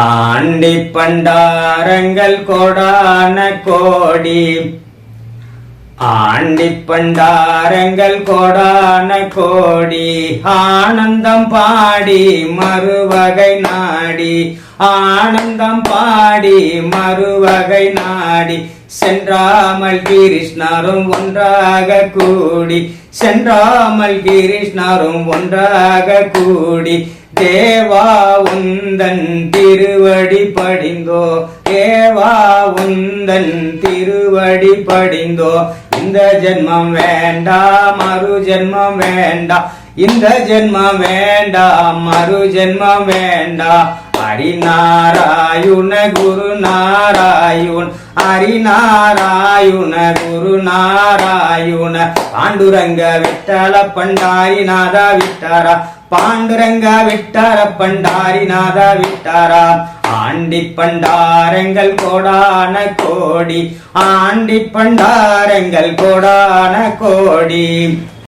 Aunty பண்டாரங்கள் கோடான கோடி, aunty பண்டாரங்கள் கோடான கோடி, ஆனந்தம் பாடி மறுவகை நாடி, ஆனந்தம் பாடி மறுவகை நாடி, சென்றாமல் கிருஷ்ணரும் ஒன்றாக கூடி, சென்றாமல் கிருஷ்ணரும் ஒன்றாக கூடி, தேவா உந்தன் திருவடி படிந்தோ, தேவா உந்தன் திருவடி படிந்தோ, இந்த ஜென்மம் வேண்டாம் மறு ஜென்மம் வேண்டாம், இந்த ஜென்மம் வேண்டாம் மறு ஜென்மம் வேண்டாம். ஹரிநாராயண குரு நாராயண், ஹரிநாராயண குரு நாராயண, பாண்டுரங்க விட்டல பண்டாரிநாத விட்டாரா, பாண்டுரங்க விட்டார பண்டாரிநாத விட்டாரா. ஆண்டி பண்டாரங்கள் கோடான கோடி, ஆண்டி பண்டாரங்கள் கோடான கோடி.